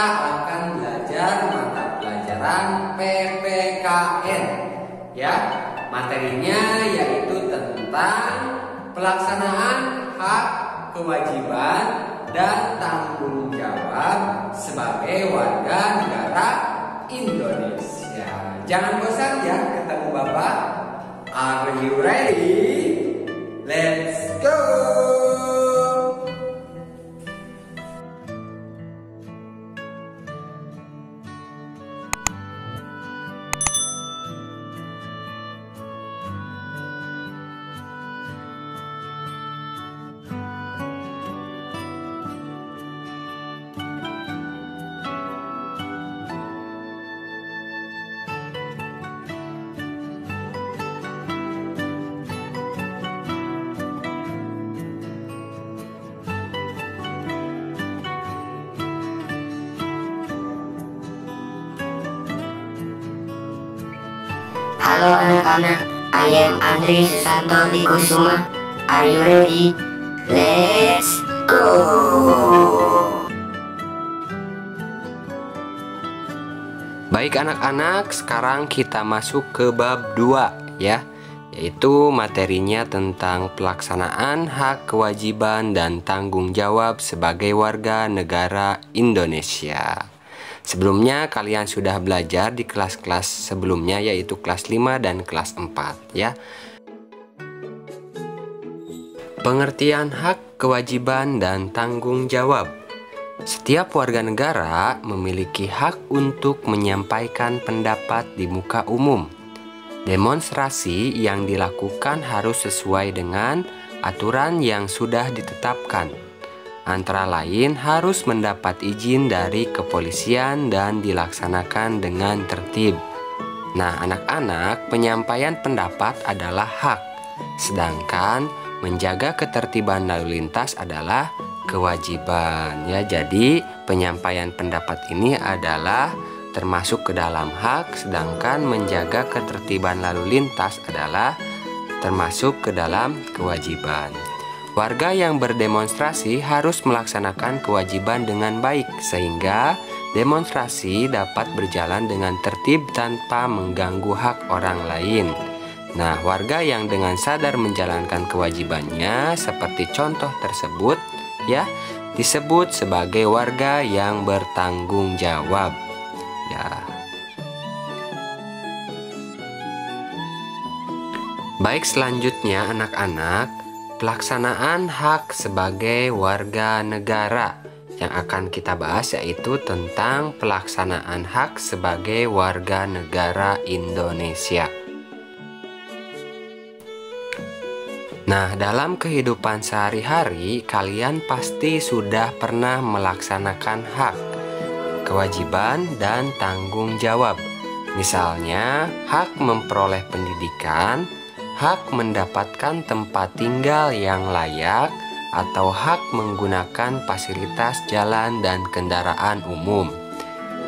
akan belajar mata pelajaran PPKN. Ya, materinya yaitu tentang pelaksanaan hak, kewajiban, dan tanggung jawab sebagai warga negara Indonesia. Jangan bosan ya ketemu Bapak. Are you ready? Let's go! Halo anak-anak, I am Andri Susanto Kusuma. Are you ready? Let's go! Baik anak-anak, sekarang kita masuk ke bab 2 ya, yaitu materinya tentang pelaksanaan hak, kewajiban, dan tanggung jawab sebagai warga negara Indonesia. Sebelumnya kalian sudah belajar di kelas-kelas sebelumnya, yaitu kelas 5 dan kelas 4 ya. Pengertian hak, kewajiban, dan tanggung jawab. Setiap warga negara memiliki hak untuk menyampaikan pendapat di muka umum. Demonstrasi yang dilakukan harus sesuai dengan aturan yang sudah ditetapkan. Antara lain harus mendapat izin dari kepolisian dan dilaksanakan dengan tertib. Nah, anak-anak, penyampaian pendapat adalah hak, sedangkan menjaga ketertiban lalu lintas adalah kewajiban ya. Jadi, penyampaian pendapat ini adalah termasuk ke dalam hak, sedangkan menjaga ketertiban lalu lintas adalah termasuk ke dalam kewajiban. Warga yang berdemonstrasi harus melaksanakan kewajiban dengan baik sehingga demonstrasi dapat berjalan dengan tertib tanpa mengganggu hak orang lain. Nah, warga yang dengan sadar menjalankan kewajibannya seperti contoh tersebut ya, disebut sebagai warga yang bertanggung jawab. Ya. Baik, selanjutnya anak-anak, pelaksanaan hak sebagai warga negara. Yang akan kita bahas yaitu tentang pelaksanaan hak sebagai warga negara Indonesia. Nah, dalam kehidupan sehari-hari kalian pasti sudah pernah melaksanakan hak, kewajiban, dan tanggung jawab. Misalnya, hak memperoleh pendidikan, hak mendapatkan tempat tinggal yang layak, atau hak menggunakan fasilitas jalan dan kendaraan umum.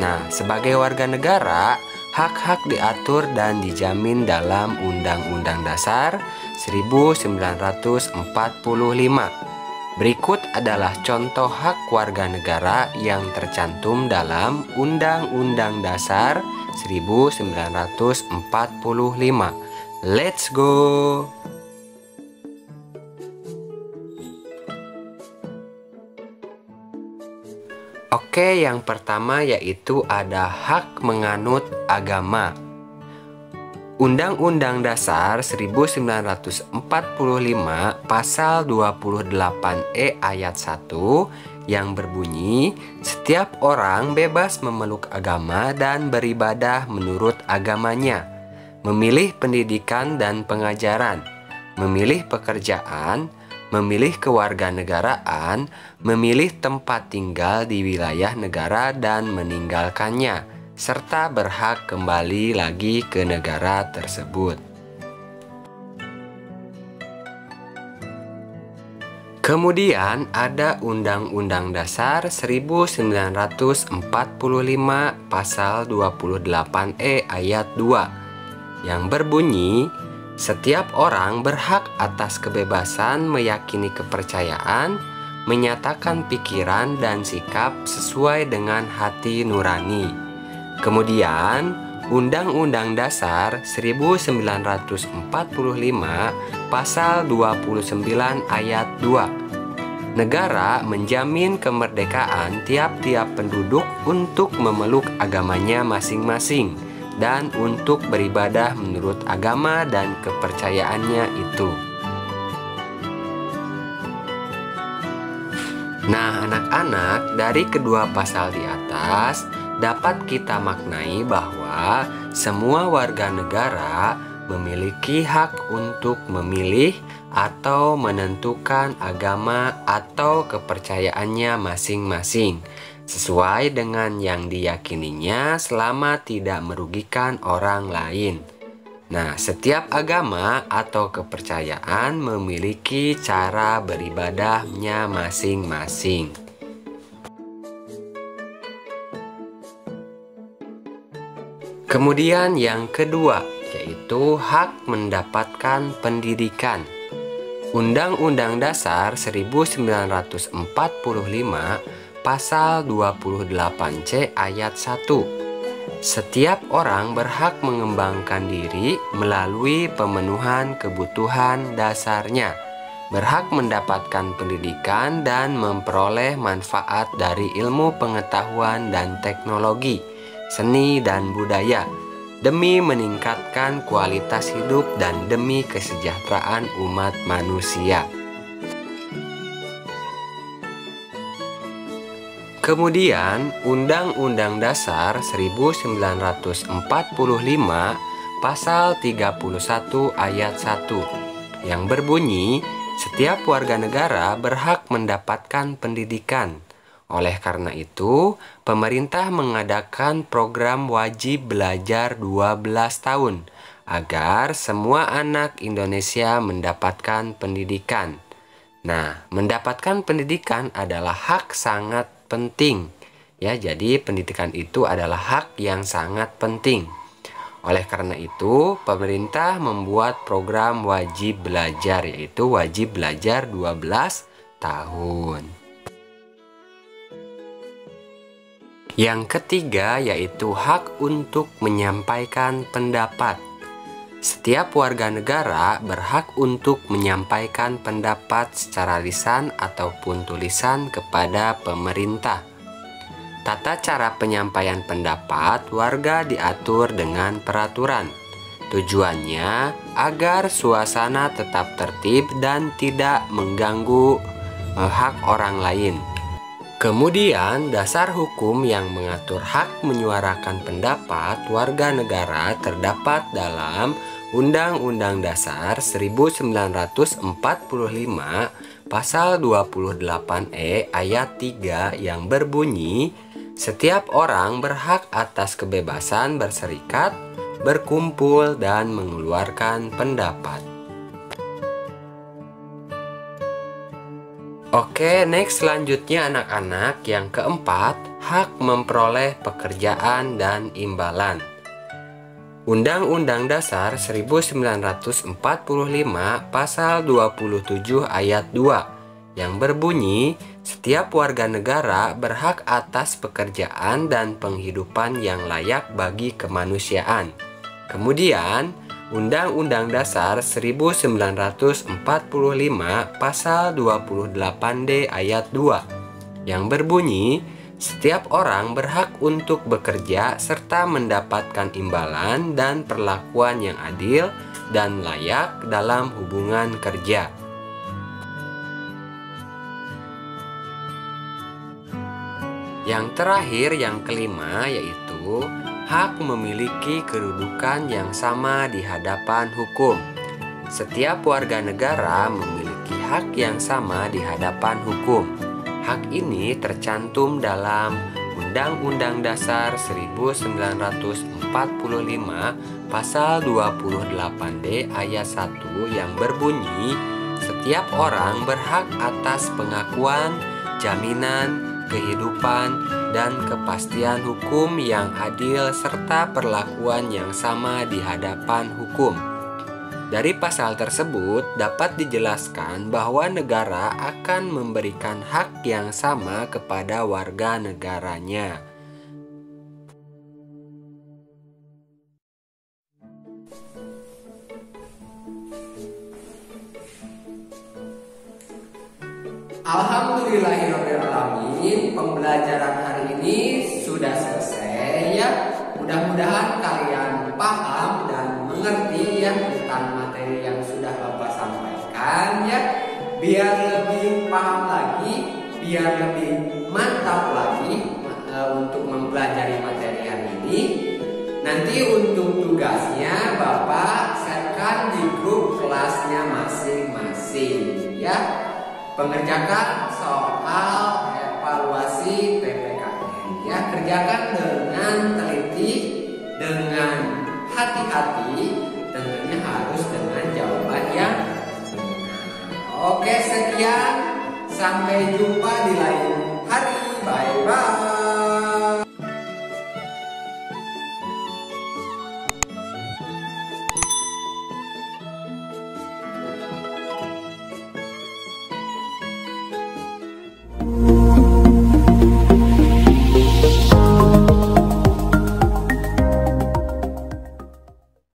Nah, sebagai warga negara, hak-hak diatur dan dijamin dalam Undang-Undang Dasar 1945. Berikut adalah contoh hak warga negara yang tercantum dalam Undang-Undang Dasar 1945. Let's go! Oke, yang pertama yaitu ada hak menganut agama. Undang-Undang Dasar 1945 Pasal 28E ayat 1 yang berbunyi, setiap orang bebas memeluk agama dan beribadah menurut agamanya, memilih pendidikan dan pengajaran, memilih pekerjaan, memilih kewarganegaraan, memilih tempat tinggal di wilayah negara dan meninggalkannya, serta berhak kembali lagi ke negara tersebut. Kemudian ada Undang-Undang Dasar 1945 Pasal 28E ayat 2 yang berbunyi, setiap orang berhak atas kebebasan meyakini kepercayaan, menyatakan pikiran dan sikap sesuai dengan hati nurani. Kemudian, Undang-Undang Dasar 1945 Pasal 29 Ayat 2. Negara menjamin kemerdekaan tiap-tiap penduduk untuk memeluk agamanya masing-masing dan untuk beribadah menurut agama dan kepercayaannya itu. Nah, anak-anak, dari kedua pasal di atas dapat kita maknai bahwa semua warga negara memiliki hak untuk memilih atau menentukan agama atau kepercayaannya masing-masing sesuai dengan yang diyakininya selama tidak merugikan orang lain. Nah, setiap agama atau kepercayaan memiliki cara beribadahnya masing-masing. Kemudian yang kedua, yaitu hak mendapatkan pendidikan. Undang-Undang Dasar 1945 Pasal 28C Ayat 1. Setiap orang berhak mengembangkan diri melalui pemenuhan kebutuhan dasarnya, berhak mendapatkan pendidikan dan memperoleh manfaat dari ilmu pengetahuan dan teknologi, seni dan budaya, demi meningkatkan kualitas hidup dan demi kesejahteraan umat manusia. Kemudian, Undang-Undang Dasar 1945 Pasal 31 Ayat 1 yang berbunyi, setiap warga negara berhak mendapatkan pendidikan. Oleh karena itu, pemerintah mengadakan program wajib belajar 12 tahun agar semua anak Indonesia mendapatkan pendidikan. Nah, mendapatkan pendidikan adalah hak sangat penting. Ya, jadi pendidikan itu adalah hak yang sangat penting. Oleh karena itu, pemerintah membuat program wajib belajar, yaitu wajib belajar 12 tahun. Yang ketiga yaitu hak untuk menyampaikan pendapat. Setiap warga negara berhak untuk menyampaikan pendapat secara lisan ataupun tulisan kepada pemerintah. Tata cara penyampaian pendapat warga diatur dengan peraturan. Tujuannya agar suasana tetap tertib dan tidak mengganggu hak orang lain. Kemudian, dasar hukum yang mengatur hak menyuarakan pendapat warga negara terdapat dalam Undang-Undang Dasar 1945 Pasal 28E Ayat 3 yang berbunyi, setiap orang berhak atas kebebasan berserikat, berkumpul, dan mengeluarkan pendapat. Oke, next selanjutnya anak-anak, yang keempat, hak memperoleh pekerjaan dan imbalan. Undang-Undang Dasar 1945 Pasal 27 Ayat 2 yang berbunyi, setiap warga negara berhak atas pekerjaan dan penghidupan yang layak bagi kemanusiaan. Kemudian, Undang-Undang Dasar 1945 Pasal 28D Ayat 2 yang berbunyi, setiap orang berhak untuk bekerja serta mendapatkan imbalan dan perlakuan yang adil dan layak dalam hubungan kerja. Yang terakhir, yang kelima, yaitu hak memiliki kedudukan yang sama di hadapan hukum. Setiap warga negara memiliki hak yang sama di hadapan hukum. Hak ini tercantum dalam Undang-Undang Dasar 1945 Pasal 28D Ayat 1 yang berbunyi, setiap orang berhak atas pengakuan, jaminan, kehidupan, dan kepastian hukum yang adil serta perlakuan yang sama di hadapan hukum. Dari pasal tersebut dapat dijelaskan bahwa negara akan memberikan hak yang sama kepada warga negaranya. Alhamdulillahirrahmanirrahim, pembelajaran hari ini sudah selesai ya. Mudah-mudahan kalian paham dan mengerti ya tentang materi yang sudah Bapak sampaikan ya. Biar lebih paham lagi, biar lebih mantap lagi untuk mempelajari materi hari ini. Nanti untuk tugasnya Bapak share di grup kelasnya masing-masing ya. Pengerjakan soal evaluasi PPKN ya, kerjakan dengan teliti, dengan hati-hati, tentunya harus dengan jawaban yang benar. Oke, sekian, sampai jumpa